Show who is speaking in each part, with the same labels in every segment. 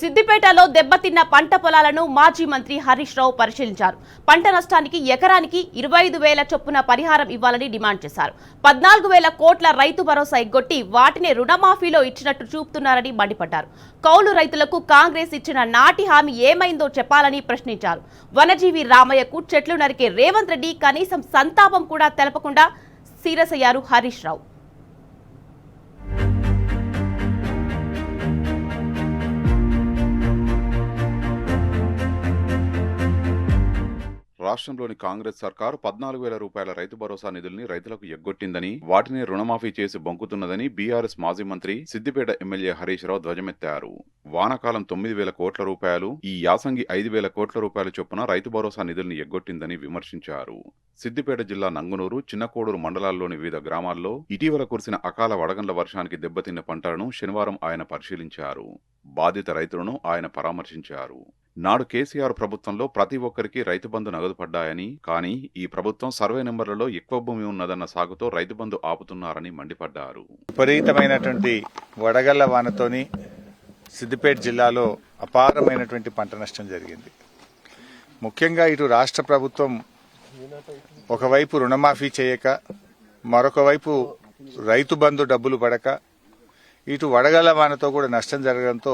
Speaker 1: సిద్దిపేటలో దెబ్బతిన్న పంట పొలాలను మాజీ మంత్రి హరీష్ రావు పరిశీలించారు. పంట నష్టానికి ఎకరానికి 25,000 చొప్పున పరిహారం ఇవ్వాలని డిమాండ్ చేశారు. 14,000 కోట్ల రైతు భరోసా ఎగ్గొట్టి వాటిని రుణమాఫీలో ఇచ్చినట్టు చూపుతున్నారని మండిపడ్డారు. కౌలు రైతులకు కాంగ్రెస్ ఇచ్చిన నాటి హామీ ఏమైందో చెప్పాలని ప్రశ్నించారు. వనజీవి రామయ్యకు చెట్లు నరికే రేవంత్ రెడ్డి కనీసం సంతాపం కూడా తెలపకుండా సీరియస్ అయ్యారు హరీష్ రావు.
Speaker 2: రాష్ట్రంలోని కాంగ్రెస్ సర్కారు 14,000 రూపాయల రైతు భరోసా నిధుల్ని రైతులకు ఎగ్గొట్టిందని, వాటిని రుణమాఫీ చేసి బొంకుతున్నదని బీఆర్ఎస్ మాజీ మంత్రి సిద్దిపేట ఎమ్మెల్యే హరీష్ రావు ధ్వజమెత్తారు. వానాకాలం 9,000 కోట్ల రూపాయలు, ఈ యాసంగి 5,000 కోట్ల రూపాయల చొప్పున రైతు భరోసా నిధుల్ని ఎగ్గొట్టిందని విమర్శించారు. సిద్దిపేట జిల్లా నంగునూరు, చిన్నకోడూరు మండలాల్లోని వివిధ గ్రామాల్లో ఇటీవల కురిసిన అకాల వడగండ్ల వర్షానికి దెబ్బతిన్న పంటలను శనివారం ఆయన పరిశీలించారు. బాధిత రైతులను ఆయన పరామర్శించారు. నాడు కేసీఆర్ ప్రభుత్వంలో ప్రతి ఒక్కరికి రైతు బంధు నగదు పడ్డాయని, కానీ ఈ ప్రభుత్వం సర్వే నెంబర్లలో ఎక్కువ భూమి ఉన్నదన్న సాగుతో రైతు బంధు ఆపుతున్నారని మండిపడ్డారు.
Speaker 3: విపరీతమైనటువంటి వడగళ్ల వానతోని సిద్దిపేట జిల్లాలో అపారమైనటువంటి పంట నష్టం జరిగింది. ముఖ్యంగా ఇటు రాష్ట్ర ప్రభుత్వం ఒకవైపు రుణమాఫీ చేయక, మరొక వైపు రైతు బంధు డబ్బులు పడక, ఇటు వడగళ్ల వానతో కూడా నష్టం జరగడంతో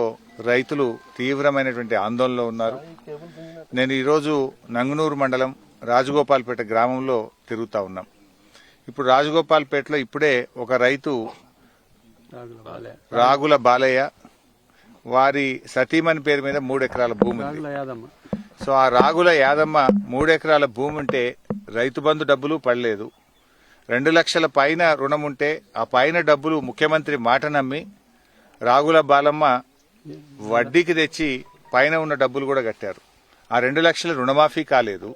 Speaker 3: రైతులు తీవ్రమైనటువంటి ఆందోళనలో ఉన్నారు. నేను ఈరోజు నంగునూరు మండలం రాజగోపాల్పేట గ్రామంలో తిరుగుతా ఉన్నాం. ఇప్పుడు రాజగోపాల్పేటలో ఇప్పుడే ఒక రైతు రాగుల బాలయ్య, వారి సతీమణి పేరు మీద 3 ఎకరాల భూమి ఉంది. సో ఆ రాగుల యాదమ్మ 3 ఎకరాల భూమి ఉంటే రైతు బంధు డబ్బులు పడలేదు. 2 లక్షల పైన రుణం ఉంటే ఆ పైన డబ్బులు ముఖ్యమంత్రి మాట నమ్మి రాగుల బాలమ్మ వడ్డీకి తెచ్చి పైన ఉన్న డబ్బులు కూడా కట్టారు. ఆ 2 లక్షల రుణమాఫీ కాలేదు,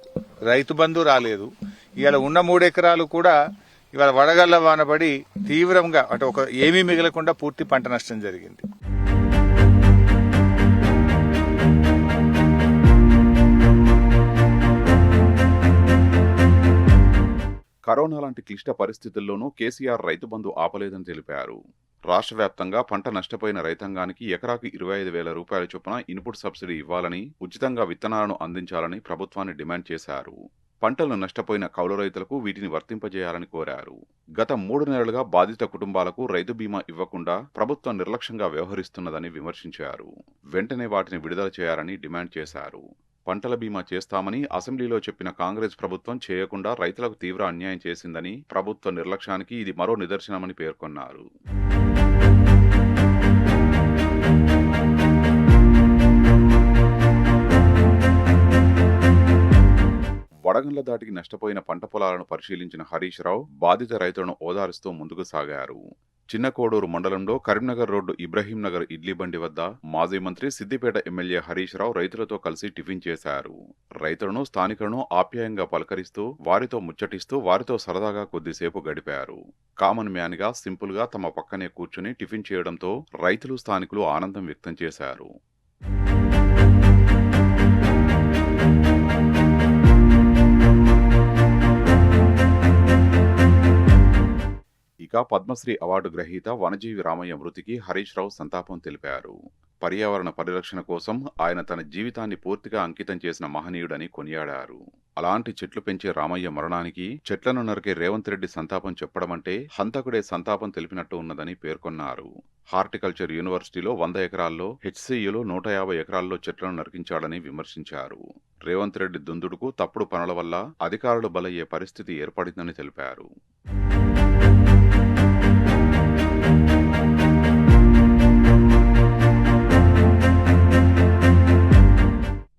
Speaker 3: రైతు బంధు రాలేదు. ఇవాళ ఉన్న 3 ఎకరాలు కూడా ఇవాళ వడగళ్ల వానబడి తీవ్రంగా ఏమీ మిగలకుండా పూర్తి పంట నష్టం జరిగింది.
Speaker 2: కరోనా లాంటి క్లిష్ట పరిస్థితుల్లోనూ కేసీఆర్ రైతు బంధు ఆపలేదని తెలిపారు. రాష్ట్ర వ్యాప్తంగా పంట నష్టపోయిన రైతాంగానికి ఎకరాకి 25,000 రూపాయల చొప్పున ఇన్పుట్ సబ్సిడీ ఇవ్వాలని, ఉచితంగా విత్తనాలను అందించాలని ప్రభుత్వాన్ని డిమాండ్ చేశారు. పంటలు నష్టపోయిన కౌలు రైతులకు వీటిని వర్తింపజేయాలని కోరారు. గత 3 నెలలుగా బాధిత కుటుంబాలకు రైతు బీమా ఇవ్వకుండా ప్రభుత్వం నిర్లక్ష్యంగా వ్యవహరిస్తున్నదని విమర్శించారు. వెంటనే వాటిని విడుదల చేయాలని డిమాండ్ చేశారు. పంటల బీమా చేస్తామని అసెంబ్లీలో చెప్పిన కాంగ్రెస్ ప్రభుత్వం చేయకుండా రైతులకు తీవ్ర అన్యాయం చేసిందని, ప్రభుత్వ నిర్లక్ష్యానికి ఇది మరో నిదర్శనమని పేర్కొన్నారు. వడగండ్ల దాటికి నష్టపోయిన పంట పొలాలను పరిశీలించిన హరీష్ రావు బాధిత రైతులను ఓదారుస్తూ ముందుకు సాగారు. చిన్నకోడూరు మండలంలో కరీంనగర్ రోడ్డు ఇబ్రహీం నగర్ ఇడ్లీ బండి వద్ద మాజీ మంత్రి సిద్దిపేట ఎమ్మెల్యే హరీష్ రావు రైతులతో కలిసి టిఫిన్ చేశారు. రైతులను, స్థానికులను ఆప్యాయంగా పలకరిస్తూ, వారితో ముచ్చటిస్తూ, వారితో సరదాగా కొద్దిసేపు గడిపారు. కామన్ మ్యాన్ గా సింపుల్ గా తమ పక్కనే కూర్చుని టిఫిన్ చేయడంతో రైతులు, స్థానికులు ఆనందం వ్యక్తం చేశారు. ఇక పద్మశ్రీ అవార్డు గ్రహీత వనజీవి రామయ్య మృతికి హరీష్ రావు సంతాపం తెలిపారు. పర్యావరణ పరిరక్షణ కోసం ఆయన తన జీవితాన్ని పూర్తిగా అంకితం చేసిన మహనీయుడని కొనియాడారు. అలాంటి చెట్లు పెంచే రామయ్య మరణానికి చెట్లను నరికే రేవంత్ రెడ్డి సంతాపం చెప్పడమంటే హంతకుడే సంతాపం తెలిపినట్టు ఉన్నదని పేర్కొన్నారు. హార్టికల్చర్ యూనివర్సిటీలో 100 ఎకరాల్లో, హెచ్సియులో 150 ఎకరాల్లో చెట్లను నరికించాడని విమర్శించారు. రేవంత్ రెడ్డి దుందుడుకు, తప్పుడు పనుల వల్ల అధికారులు బలయ్యే పరిస్థితి ఏర్పడిందని తెలిపారు.